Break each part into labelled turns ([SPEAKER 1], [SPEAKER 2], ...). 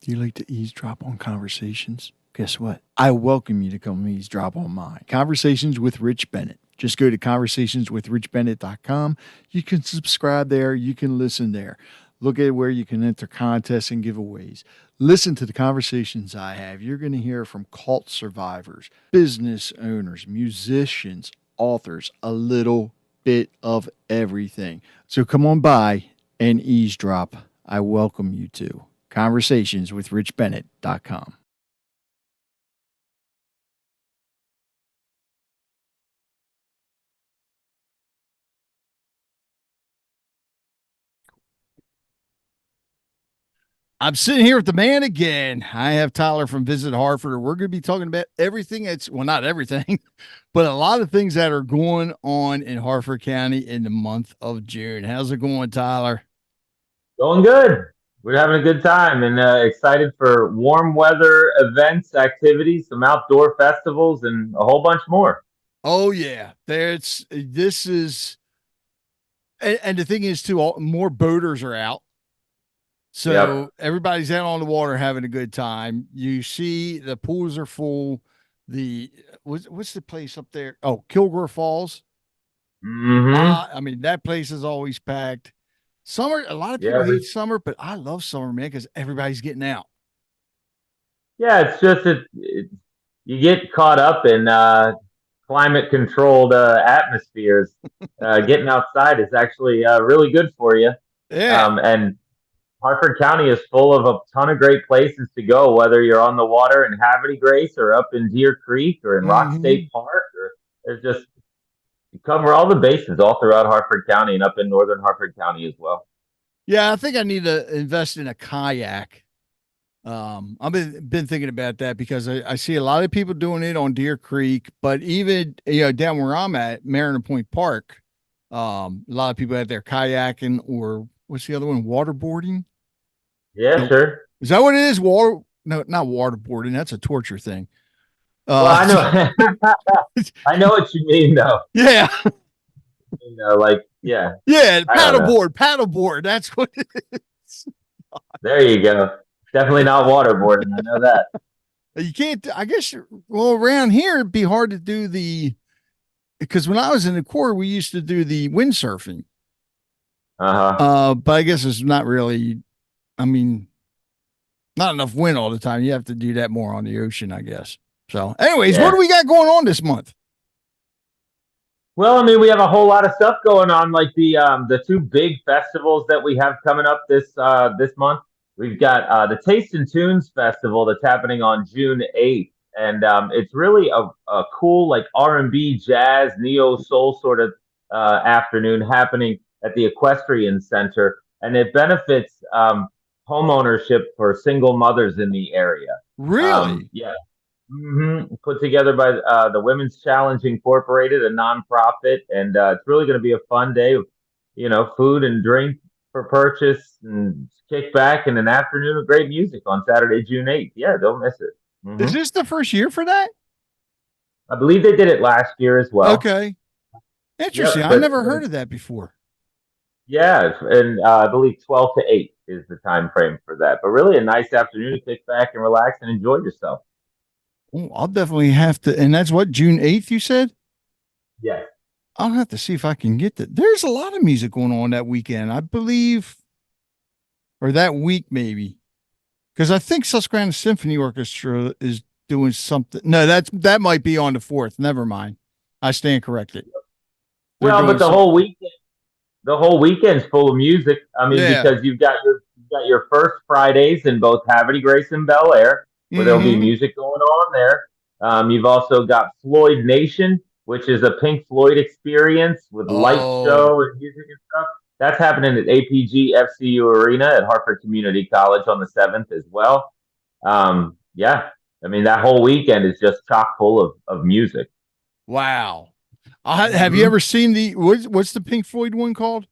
[SPEAKER 1] Do you like to eavesdrop on conversations? Guess what? I welcome you to come eavesdrop on mine. Conversations with Rich Bennett. Just go to conversationswithrichbennett.com. You can subscribe there. You can listen there. Look at where you can enter contests and giveaways. Listen to the conversations I have. You're going to hear from cult survivors, business owners, musicians, authors, a little bit of everything. So come on by and eavesdrop. I welcome you to conversationswithrichbennett.com. I'm sitting here with the man again. I have Tyler from Visit Harford. We're going to be talking about everything that's, well, not everything, but a lot of things that are going on in Harford County in the month of June. How's it going, Tyler?
[SPEAKER 2] Going good. We're having a good time and excited for warm weather events, activities, some outdoor festivals, and a whole bunch more.
[SPEAKER 1] Oh, yeah. This is, and the thing is, too, more boaters are out.
[SPEAKER 2] Yep.
[SPEAKER 1] So everybody's out on the water having a good time. You see the pools are full. What's the place up there? Oh, Kilgore Falls.
[SPEAKER 2] Mm-hmm.
[SPEAKER 1] I mean, that place is always packed. Summer, a lot of people
[SPEAKER 2] Yeah.
[SPEAKER 1] hate summer, but I love summer, man, because everybody's getting out.
[SPEAKER 2] Yeah. It's just you get caught up in climate controlled atmospheres. Getting outside is actually really good for you.
[SPEAKER 1] Yeah.
[SPEAKER 2] And Harford County is full of a ton of great places to go, whether you're on the water in Havre Grace or up in Deer Creek or in Rock
[SPEAKER 1] Hmm.
[SPEAKER 2] State Park, or there's just you cover all the bases all throughout Harford County and up in northern Harford County as well.
[SPEAKER 1] Yeah, I think I need to invest in a kayak. I've been thinking about that because I see a lot of people doing it on Deer Creek, but even down where I'm at, Mariner Point Park, a lot of people out there kayaking or what's the other one? Waterboarding.
[SPEAKER 2] Yeah,
[SPEAKER 1] No,
[SPEAKER 2] sure.
[SPEAKER 1] is that what it is? Water? No, not waterboarding. That's a torture thing.
[SPEAKER 2] Well,
[SPEAKER 1] Uh,
[SPEAKER 2] I know, I know what you mean, though.
[SPEAKER 1] yeah,
[SPEAKER 2] Like, yeah,
[SPEAKER 1] yeah,
[SPEAKER 2] I don't know.
[SPEAKER 1] paddleboard. That's what it is.
[SPEAKER 2] There you go. Definitely not waterboarding. I know that.
[SPEAKER 1] You can't. I guess. Well, around here it'd be hard to do because when I was in the Corps, we used to do the windsurfing.
[SPEAKER 2] Uh huh.
[SPEAKER 1] But I guess it's not really. I mean, not enough wind all the time. You have to do that more on the ocean, I guess. So, anyways, what
[SPEAKER 2] Yeah.
[SPEAKER 1] do we got going on this month?
[SPEAKER 2] Well, I mean, we have a whole lot of stuff going on, like the two big festivals that we have coming up this month. We've got the Taste and Tunes Festival that's happening on June 8th, and it's really a cool like R&B, jazz, neo soul sort of afternoon happening at the Equestrian Center, and it benefits home ownership for single mothers in the area.
[SPEAKER 1] Really?
[SPEAKER 2] Yeah, put together by the Women's Challenge Incorporated, a nonprofit, and it's really going to be a fun day of, food and drink for purchase and kick back and an afternoon of great music on Saturday, June 8th. Yeah, don't miss it.
[SPEAKER 1] Is this the first year for that?
[SPEAKER 2] I believe they did it last year as well.
[SPEAKER 1] Okay, interesting.
[SPEAKER 2] Yep,
[SPEAKER 1] I
[SPEAKER 2] but
[SPEAKER 1] never heard of that before.
[SPEAKER 2] yeah, and I believe 12 to 8 is the time frame for that. But really a nice afternoon to kick back and relax and enjoy yourself.
[SPEAKER 1] Oh, I'll definitely have to. And that's what June 8th. You said.
[SPEAKER 2] Yes.
[SPEAKER 1] I'll have to see if I can get that. There's a lot of music going on that weekend, I believe, or that week maybe, because I think Susquehanna Symphony Orchestra is doing something. No, that might be on the 4th. Never mind. I stand corrected. They're
[SPEAKER 2] Well,
[SPEAKER 1] doing
[SPEAKER 2] but
[SPEAKER 1] something.
[SPEAKER 2] the whole weekend's full of music. I mean,
[SPEAKER 1] Yeah.
[SPEAKER 2] because you've got your first Fridays in both Havre Grace and Bel Air, where there'll be
[SPEAKER 1] Mm-hmm.
[SPEAKER 2] music going on there. You've also got Floyd Nation, which is a Pink Floyd experience with light
[SPEAKER 1] Oh,
[SPEAKER 2] show and music and stuff. That's happening at APG FCU Arena at Harford Community College on the 7th as well. Yeah, I mean that whole weekend is just chock full of music.
[SPEAKER 1] wow. Have you
[SPEAKER 2] Hmm.
[SPEAKER 1] ever seen what's the Pink Floyd one called?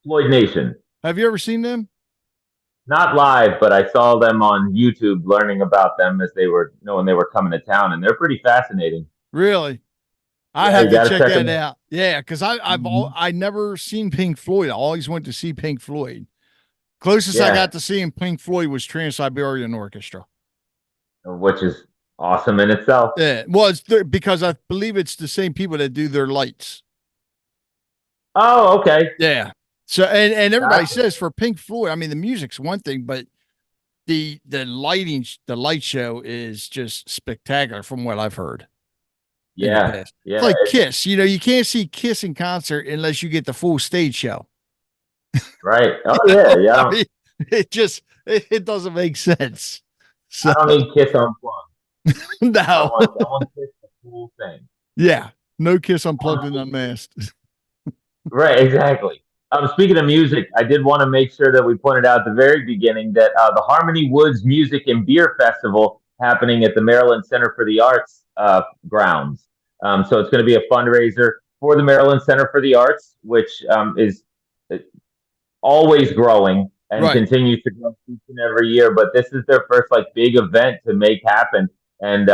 [SPEAKER 2] Floyd Nation.
[SPEAKER 1] Have you ever seen them?
[SPEAKER 2] Not live, but I saw them on YouTube learning about them as they were knowing they were coming to town, and they're pretty fascinating.
[SPEAKER 1] Really? I'd
[SPEAKER 2] Yeah,
[SPEAKER 1] have
[SPEAKER 2] you
[SPEAKER 1] to
[SPEAKER 2] got to
[SPEAKER 1] check
[SPEAKER 2] check
[SPEAKER 1] that
[SPEAKER 2] them out.
[SPEAKER 1] out. Yeah, because
[SPEAKER 2] Mhm.
[SPEAKER 1] I never seen Pink Floyd. I always went to see Pink Floyd. Closest I
[SPEAKER 2] Yeah,
[SPEAKER 1] got to seeing Pink Floyd was Trans-Siberian Orchestra.
[SPEAKER 2] which is awesome in itself.
[SPEAKER 1] Yeah, well, because I believe it's the same people that do their lights.
[SPEAKER 2] Oh, okay.
[SPEAKER 1] Yeah. So and everybody
[SPEAKER 2] Gotcha.
[SPEAKER 1] says for Pink Floyd, I mean the music's one thing, but the light show is just spectacular from what I've heard in the
[SPEAKER 2] Yeah,
[SPEAKER 1] past. It's
[SPEAKER 2] yeah,
[SPEAKER 1] like Kiss, you can't see Kiss in concert unless you get the full stage show.
[SPEAKER 2] right. Oh yeah, yeah.
[SPEAKER 1] I mean, it doesn't make sense. So
[SPEAKER 2] I don't need Kiss Unplugged.
[SPEAKER 1] no,
[SPEAKER 2] I want Kiss the full thing.
[SPEAKER 1] yeah, no Kiss unplugged and
[SPEAKER 2] Um,
[SPEAKER 1] unmasked.
[SPEAKER 2] right, exactly. Speaking of music, I did want to make sure that we pointed out at the very beginning that the Harmony Woods Music and Beer Festival happening at the Maryland Center for the Arts grounds. So it's going to be a fundraiser for the Maryland Center for the Arts, which is always growing and
[SPEAKER 1] Right.
[SPEAKER 2] continues to grow each and every year. But this is their first like big event to make happen, and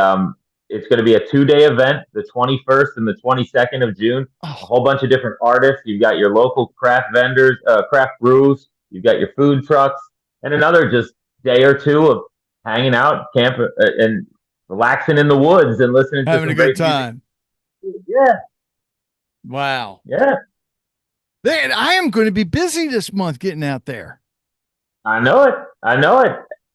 [SPEAKER 2] it's going to be a 2 day event, the 21st and the 22nd of June. A
[SPEAKER 1] Oh,
[SPEAKER 2] whole bunch of different artists. You've got your local craft vendors, craft brews. You've got your food trucks, and another just day or two of hanging out, camp, and relaxing in the woods and listening to
[SPEAKER 1] having a
[SPEAKER 2] some
[SPEAKER 1] good
[SPEAKER 2] great music.
[SPEAKER 1] time.
[SPEAKER 2] Yeah,
[SPEAKER 1] Wow.
[SPEAKER 2] yeah.
[SPEAKER 1] Man, I am going to be busy this month getting out there.
[SPEAKER 2] I know it. I know it.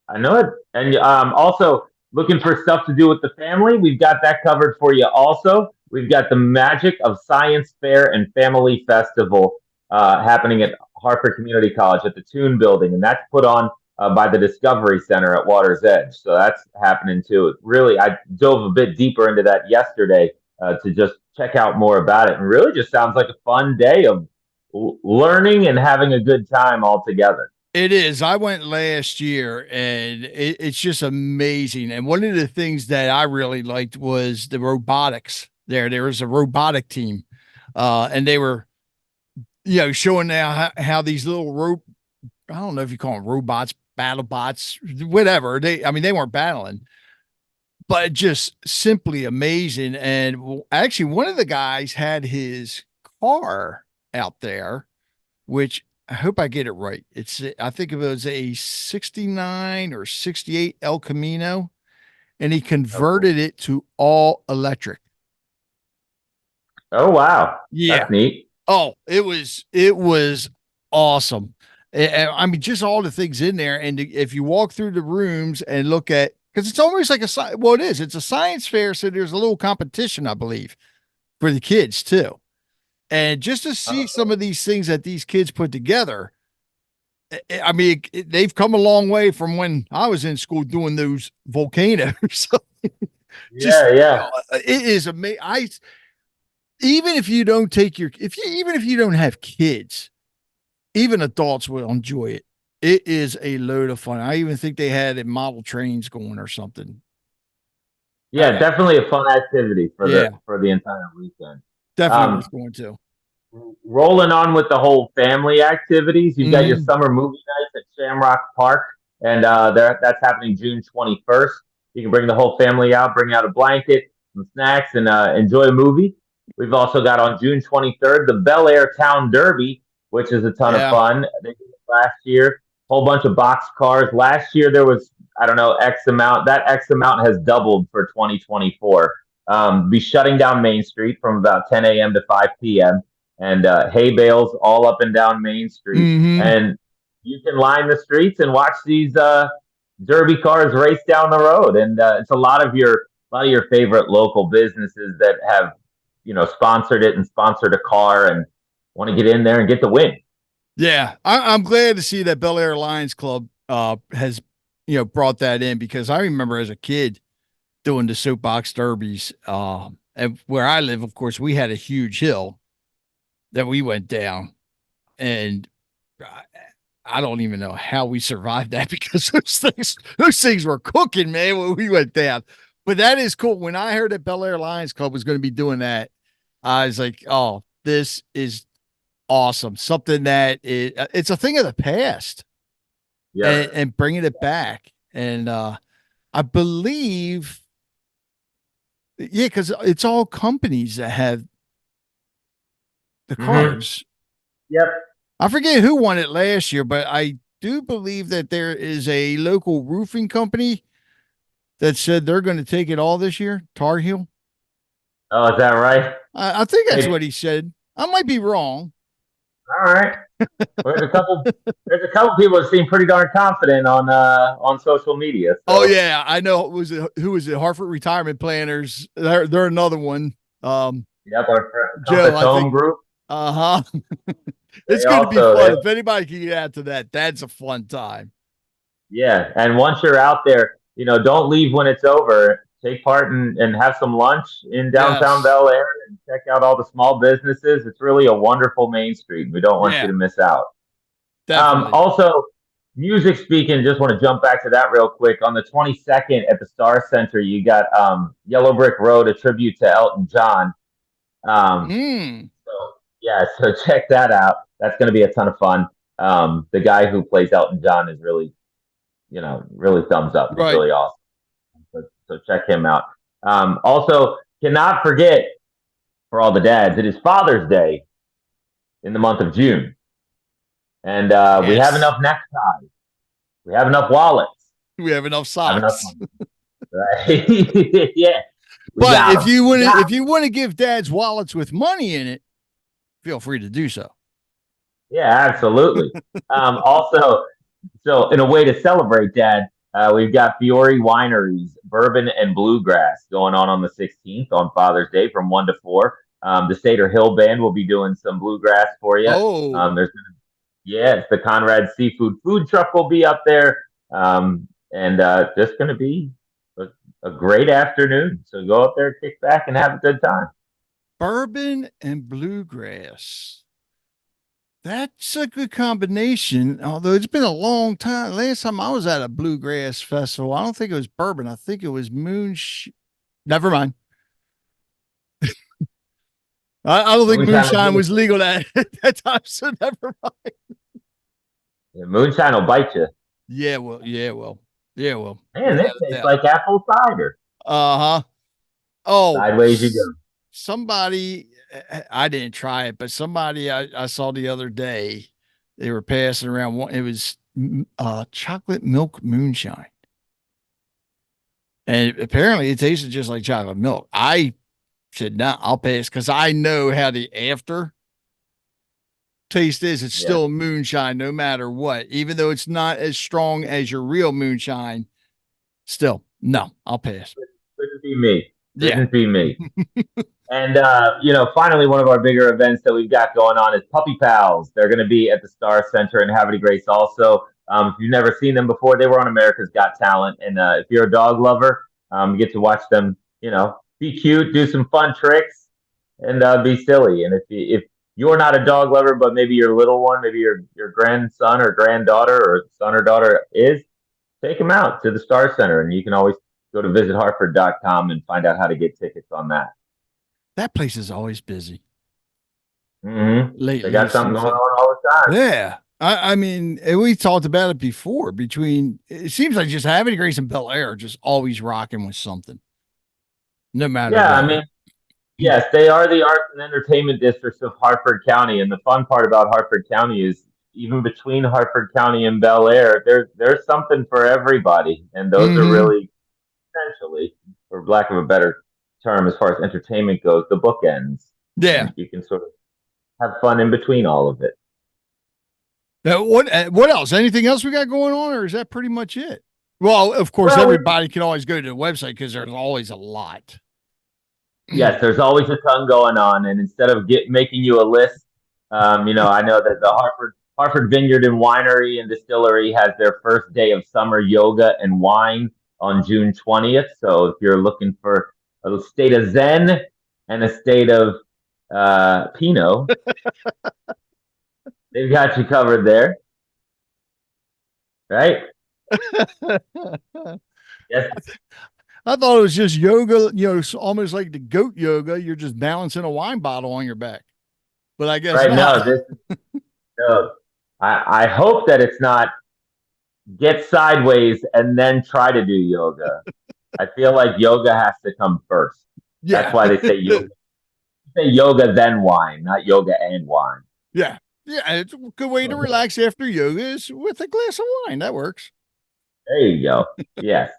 [SPEAKER 2] I know it. And also looking for stuff to do with the family. We've got that covered for you. Also, we've got the Magic of Science Fair and Family Festival happening at Harford Community College at the Toon Building, and that's put on by the Discovery Center at Water's Edge. So that's happening too. Really, I dove a bit deeper into that yesterday to just check out more about it, and really just sounds like a fun day of learning and having a good time all together.
[SPEAKER 1] It is. I went last year and it's just amazing. And one of the things that I really liked was the robotics there. There was a robotic team. And they were, showing now how these little I don't know if you call them robots, battle bots, whatever. I mean, they weren't battling, but just simply amazing. And actually, one of the guys had his car out there, which I hope I get it right. I think it was a 69 or 68 El Camino, and he
[SPEAKER 2] Oh, cool.
[SPEAKER 1] converted it to all electric.
[SPEAKER 2] Oh wow,
[SPEAKER 1] Yeah.
[SPEAKER 2] that's neat.
[SPEAKER 1] Oh, it was awesome. I mean, just all the things in there. And if you walk through the rooms and look at, because it's almost like well, it is. It's a science fair, so there's a little competition, I believe, for the kids too. And just to see
[SPEAKER 2] Okay.
[SPEAKER 1] some of these things that these kids put together, I mean, they've come a long way from when I was in school doing those volcanoes. So just,
[SPEAKER 2] Yeah, yeah,
[SPEAKER 1] it is amazing. Even if you don't take even if you don't have kids, even adults will enjoy it. It is a load of fun. I even think they had a model trains going or something.
[SPEAKER 2] yeah. Definitely a fun activity
[SPEAKER 1] Yeah,
[SPEAKER 2] for the entire weekend.
[SPEAKER 1] definitely
[SPEAKER 2] Um,
[SPEAKER 1] worth going to.
[SPEAKER 2] rolling on with the whole family activities, you've got your
[SPEAKER 1] Mm-hmm.
[SPEAKER 2] summer movie nights at Shamrock Park, and that's happening June 21st. You can bring the whole family out, bring out a blanket, some snacks, and enjoy a movie. We've also got on June 23rd the Bel Air Town Derby, which is a ton of
[SPEAKER 1] Yeah.
[SPEAKER 2] fun. They did it last year, whole bunch of box cars. Last year there was, I don't know, X amount. That X amount has doubled for 2024. Be shutting down Main Street from about 10 a.m. to 5 p.m. and hay bales all up and down Main Street,
[SPEAKER 1] Mm-hmm.
[SPEAKER 2] and you can line the streets and watch these derby cars race down the road. And it's a lot of your favorite local businesses that have sponsored it and sponsored a car and want to get in there and get the win.
[SPEAKER 1] Yeah. I'm glad to see that Bel Air Lions Club has brought that in, because I remember as a kid doing the soapbox derbies. And where I live, of course, we had a huge hill that we went down, and I I don't even know how we survived that, because those things were cooking, man, when we went down. But that is cool. When I heard that Bel Air Lions Club was going to be doing that, I was like, "Oh, this is awesome! Something it's a thing of the past,
[SPEAKER 2] Yep.
[SPEAKER 1] and bringing it back." And I believe, yeah, because it's all companies that have the
[SPEAKER 2] Mm-hmm.
[SPEAKER 1] cars.
[SPEAKER 2] Yep.
[SPEAKER 1] I forget who won it last year, but I do believe that there is a local roofing company that said they're going to take it all this year. Tar Heel.
[SPEAKER 2] Oh, is that right?
[SPEAKER 1] I think that's
[SPEAKER 2] Hey,
[SPEAKER 1] what he said. I might be wrong.
[SPEAKER 2] all right. There's a couple. There's a couple people that seem pretty darn confident on social media.
[SPEAKER 1] Oh
[SPEAKER 2] So
[SPEAKER 1] yeah, I know. Who was it? Harford Retirement Planners. They're another one.
[SPEAKER 2] yep, our
[SPEAKER 1] Joe,
[SPEAKER 2] Compass
[SPEAKER 1] I think.
[SPEAKER 2] Home Group.
[SPEAKER 1] Uh huh. It's
[SPEAKER 2] They
[SPEAKER 1] going to be
[SPEAKER 2] also
[SPEAKER 1] fun
[SPEAKER 2] they
[SPEAKER 1] if anybody can get out to that. That's a fun time.
[SPEAKER 2] Yeah, and once you're out there, don't leave when it's over. Take part and have some lunch in downtown
[SPEAKER 1] Yes,
[SPEAKER 2] Bel Air and check out all the small businesses. It's really a wonderful main street. We don't want you
[SPEAKER 1] yeah,
[SPEAKER 2] to miss out.
[SPEAKER 1] definitely.
[SPEAKER 2] Also, music speaking, just want to jump back to that real quick. On the 22nd at the Star Center, you got Yellow Brick Road, a tribute to Elton John. Um,
[SPEAKER 1] Hmm.
[SPEAKER 2] so, yeah, so check that out. That's going to be a ton of fun. The guy who plays Elton John is really, really thumbs up. He's
[SPEAKER 1] Right.
[SPEAKER 2] really awesome. So check him out. Also, cannot forget for all the dads, it is Father's Day in the month of June. And we have
[SPEAKER 1] Yes.
[SPEAKER 2] enough neckties. We have enough wallets.
[SPEAKER 1] We have enough
[SPEAKER 2] Have enough
[SPEAKER 1] socks.
[SPEAKER 2] money. Right? Yeah. We
[SPEAKER 1] But
[SPEAKER 2] got them. We got
[SPEAKER 1] if you want to give dads wallets with money in it, feel free to do so.
[SPEAKER 2] Yeah, absolutely. Also, so in a way to celebrate Dad, we've got Fiore Wineries Bourbon and Bluegrass going on the 16th on Father's Day from 1 to 4. The Stater Hill Band will be doing some bluegrass for you.
[SPEAKER 1] Oh,
[SPEAKER 2] There's Yeah, it's the Conrad Seafood Food Truck will be up there, and just going to be a great afternoon. So go up there, kick back, and have a good time.
[SPEAKER 1] bourbon and bluegrass. That's a good combination. Although it's been a long time. Last time I was at a bluegrass festival, I don't think it was bourbon. I think it was Never mind. I don't think
[SPEAKER 2] Moonshine will
[SPEAKER 1] moonshine
[SPEAKER 2] do it
[SPEAKER 1] was
[SPEAKER 2] for you.
[SPEAKER 1] legal at that time. So never mind.
[SPEAKER 2] Yeah, moonshine will bite you.
[SPEAKER 1] Yeah, well, yeah, well, yeah, well,
[SPEAKER 2] Man, this
[SPEAKER 1] without a
[SPEAKER 2] tastes
[SPEAKER 1] doubt.
[SPEAKER 2] like apple cider.
[SPEAKER 1] Uh huh. Oh,
[SPEAKER 2] Sideways you go.
[SPEAKER 1] somebody, I didn't try it, but somebody I saw the other day, they were passing around one, it was chocolate milk moonshine. And apparently it tasted just like chocolate milk. I said, no, I'll pass because I know how the after taste is. It's
[SPEAKER 2] Yeah,
[SPEAKER 1] still moonshine no matter what. Even though it's not as strong as your real moonshine, still, no, I'll pass.
[SPEAKER 2] couldn't be me.
[SPEAKER 1] Yeah.
[SPEAKER 2] Couldn't be me. And finally, one of our bigger events that we've got going on is Puppy Pals. They're going to be at the Star Center in Havre de Grace. Also, if you've never seen them before, they were on America's Got Talent. And if you're a dog lover, you get to watch them. Be cute, do some fun tricks, and be silly. And if you're not a dog lover, but maybe your little one, maybe your grandson or granddaughter or son or daughter is, take them out to the Star Center, and you can always go to visitharford.com and find out how to get tickets on that.
[SPEAKER 1] That place is always busy
[SPEAKER 2] They
[SPEAKER 1] lately. It
[SPEAKER 2] got something
[SPEAKER 1] seems
[SPEAKER 2] going
[SPEAKER 1] like.
[SPEAKER 2] on all the time.
[SPEAKER 1] Yeah. I mean, we talked about it before. It seems like just having Grace and Bel Air just always rocking with something, no matter
[SPEAKER 2] Yeah, I
[SPEAKER 1] what.
[SPEAKER 2] mean, yes, they are the arts and entertainment districts of Harford County, and the fun part about Harford County is even between Harford County and Bel Air, there's something for everybody, and those are
[SPEAKER 1] Mm-hmm.
[SPEAKER 2] really essentially, for lack of a better term, as far as entertainment goes, the bookends,
[SPEAKER 1] Yeah.
[SPEAKER 2] and you can sort of have fun in between all of it.
[SPEAKER 1] Now, what else? Anything else we got going on, or is that pretty much it? Well, of course,
[SPEAKER 2] Well,
[SPEAKER 1] everybody can always go to the website because there's always a lot.
[SPEAKER 2] yes, there's always a ton going on, and instead of making you a list, I know that the Harford Vineyard and Winery and Distillery has their first day of summer yoga and wine on June 20th. So if you're looking for a state of Zen and a state of Pinot, they've got you covered there, right? Yes,
[SPEAKER 1] I thought it was just yoga, almost like the goat yoga. You're just balancing a wine bottle on your back, but I guess
[SPEAKER 2] right.
[SPEAKER 1] not.
[SPEAKER 2] No, this. No, I hope that it's not get sideways and then try to do yoga. I feel like yoga has to come first. That's
[SPEAKER 1] Yeah.
[SPEAKER 2] why they say yoga. Say yoga then wine, not yoga and wine.
[SPEAKER 1] Yeah. Yeah, it's a good way to relax after yoga is with a glass of wine. That works.
[SPEAKER 2] There you go. Yes.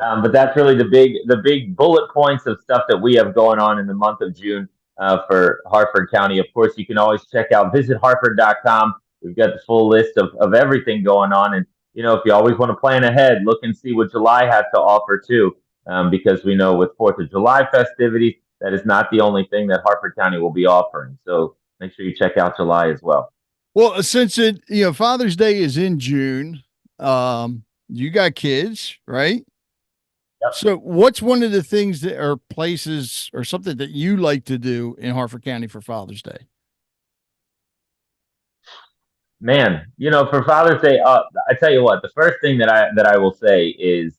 [SPEAKER 2] But that's really the big bullet points of stuff that we have going on in the month of June for Harford County. Of course, you can always check out visitharford.com. We've got the full list of everything going on. And, if you always want to plan ahead, look and see what July has to offer too. Because we know with 4th of July festivities, that is not the only thing that Harford County will be offering. So make sure you check out July as well.
[SPEAKER 1] Well, since Father's Day is in June, you got kids, right?
[SPEAKER 2] Yep.
[SPEAKER 1] So what's one of the things that are places or something that you like to do in Harford County for Father's Day?
[SPEAKER 2] Man, for Father's Day, I tell you what, the first thing that I will say is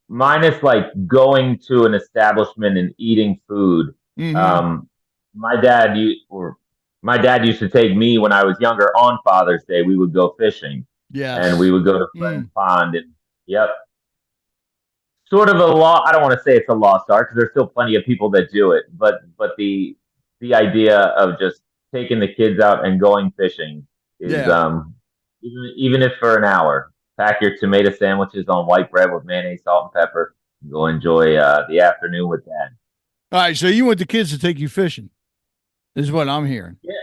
[SPEAKER 2] minus like going to an establishment and eating food.
[SPEAKER 1] Mm-hmm.
[SPEAKER 2] Um, my dad or my dad used to take me when I was younger on Father's Day. We would go fishing, and we
[SPEAKER 1] Yes.
[SPEAKER 2] would go to Friend's
[SPEAKER 1] Mm.
[SPEAKER 2] Pond, and yep, sort of a law. I don't want to say it's a lost art because there's still plenty of people that do it, but the idea of just taking the kids out and going fishing is
[SPEAKER 1] Yeah.
[SPEAKER 2] even if for an hour, pack your tomato sandwiches on white bread with mayonnaise, salt, and pepper, and go enjoy the afternoon with dad.
[SPEAKER 1] All right. So you want the kids to take you fishing, is what I'm hearing.
[SPEAKER 2] Yeah,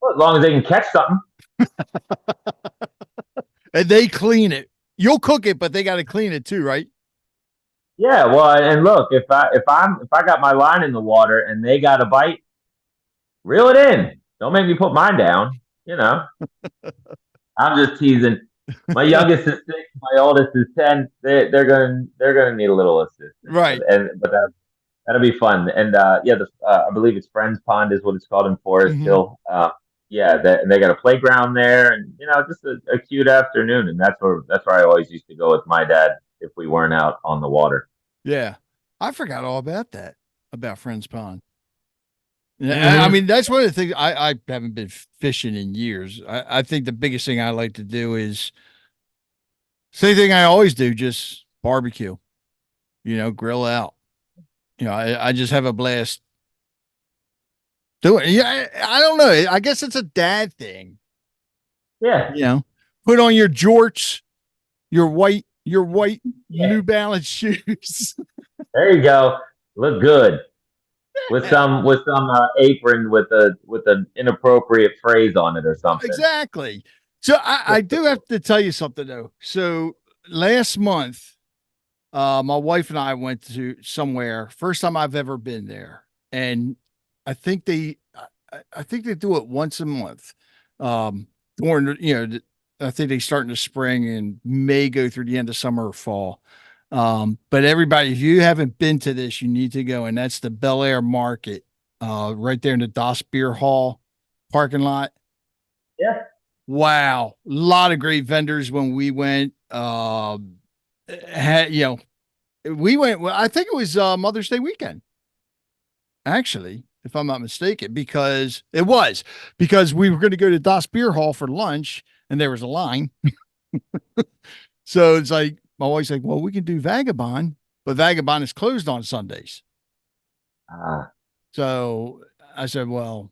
[SPEAKER 2] well, as long as they can catch something.
[SPEAKER 1] And they clean it. You'll cook it, but they got to clean it too, right?
[SPEAKER 2] Yeah, well, and look, if I got my line in the water and they got a bite, reel it in. Don't make me put mine down. You know. I'm just teasing. My youngest is 6. My oldest is 10. They're gonna need a little assistance, but
[SPEAKER 1] Right.
[SPEAKER 2] that'll be fun. And yeah, I believe it's Friends Pond is what it's called in Forest
[SPEAKER 1] Mm-hmm.
[SPEAKER 2] Hill. Yeah, they got a playground there, and just a cute afternoon. And that's where I always used to go with my dad if we weren't out on the water.
[SPEAKER 1] Yeah. I forgot all about that, about Friends Pond. Yeah, I
[SPEAKER 2] Hmm.
[SPEAKER 1] mean, that's one of the things I haven't been fishing in years. I think the biggest thing I like to do is same thing I always do, just barbecue, grill out. I just have a blast doing it. Yeah, I don't know. I guess it's a dad thing,
[SPEAKER 2] Yeah,
[SPEAKER 1] you know. Put on your jorts, your white
[SPEAKER 2] yeah.
[SPEAKER 1] New Balance shoes.
[SPEAKER 2] There you go. Look good with some apron with an inappropriate phrase on it or something.
[SPEAKER 1] Exactly. So I do have to tell you something though. So last month, my wife and I went to somewhere. First time I've ever been there, and I think they, I think they do it once a month. During I think they start in the spring and may go through the end of summer or fall. But everybody, if you haven't been to this, you need to go, and that's the Bel Air Market, right there in the Das Beer Hall parking lot.
[SPEAKER 2] Yeah.
[SPEAKER 1] Wow, a lot of great vendors when we went. Had, we went. Well, I think it was Mother's Day weekend, actually, if I'm not mistaken, because we were going to go to Das Beer Hall for lunch, and there was a line. So it's like my wife's like, "Well, we can do Vagabond, but Vagabond is closed on Sundays."
[SPEAKER 2] Ah,
[SPEAKER 1] So I said, "Well,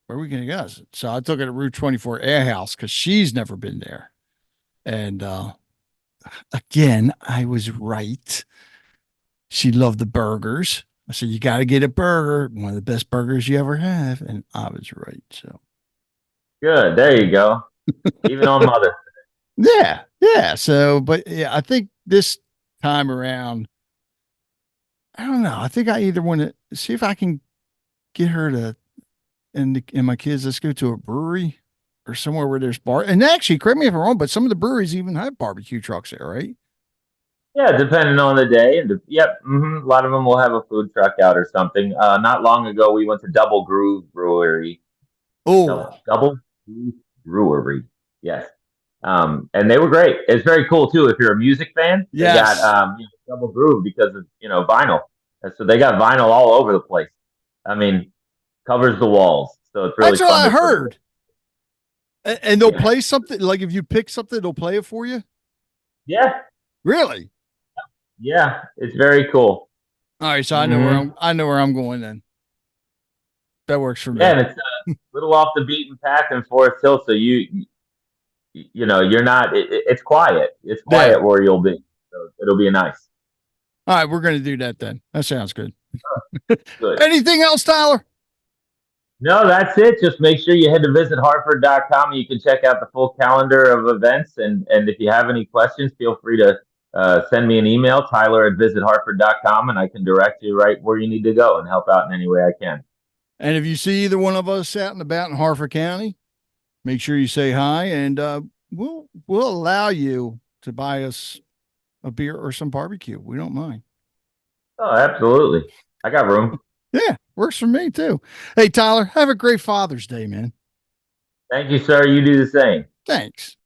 [SPEAKER 1] where are we going to go?" So I took her to Route 24 Air House because she's never been there, and again, I was right. She loved the burgers. I said, you got to get a burger, one of the best burgers you ever have. And I was right. So,
[SPEAKER 2] good. There you go. Even on Mother.
[SPEAKER 1] yeah. Yeah. So, but yeah, I think this time around, I don't know. I think I either want to see if I can get her to, and my kids, let's go to a brewery or somewhere where there's bar. And actually, correct me if I'm wrong, but some of the breweries even have barbecue trucks there, right?
[SPEAKER 2] Yeah, depending on the day. Yep. A lot of them will have a food truck out or something. Not long ago, we went to Double Groove Brewery.
[SPEAKER 1] Oh,
[SPEAKER 2] Double Groove Brewery. Yes. And they were great. It's very cool too. If you're a music fan, they got
[SPEAKER 1] yes.
[SPEAKER 2] Double Groove because of vinyl. And so they got vinyl all over the place. I mean, covers the walls. So it's really
[SPEAKER 1] That's what
[SPEAKER 2] fun
[SPEAKER 1] I
[SPEAKER 2] to sort of
[SPEAKER 1] heard. And they'll
[SPEAKER 2] yeah,
[SPEAKER 1] play something like if you pick something, they'll play it for you.
[SPEAKER 2] yeah,
[SPEAKER 1] Really?
[SPEAKER 2] yeah. It's very cool.
[SPEAKER 1] All right, so
[SPEAKER 2] Hmm.
[SPEAKER 1] I know where I'm going then. That works for
[SPEAKER 2] Yeah,
[SPEAKER 1] me.
[SPEAKER 2] and it's little off the beaten path in Forest Hill, so you're not. It's quiet. It's
[SPEAKER 1] Yeah.
[SPEAKER 2] quiet where you'll be. So it'll be nice.
[SPEAKER 1] All right, we're going to do that then. That sounds good.
[SPEAKER 2] Good.
[SPEAKER 1] Anything else, Tyler?
[SPEAKER 2] No, that's it. Just make sure you head to visitharford.com and you can check out the full calendar of events. And if you have any questions, feel free to send me an email, tyler@visitharford.com, and I can direct you right where you need to go and help out in any way I can.
[SPEAKER 1] And if you see either one of us out and about in Harford County, make sure you say hi, and we'll allow you to buy us a beer or some barbecue. We don't mind.
[SPEAKER 2] Oh, absolutely. I got room.
[SPEAKER 1] Yeah, works for me too. Hey, Tyler, have a great Father's Day, man.
[SPEAKER 2] Thank you, sir. You do the same.
[SPEAKER 1] Thanks.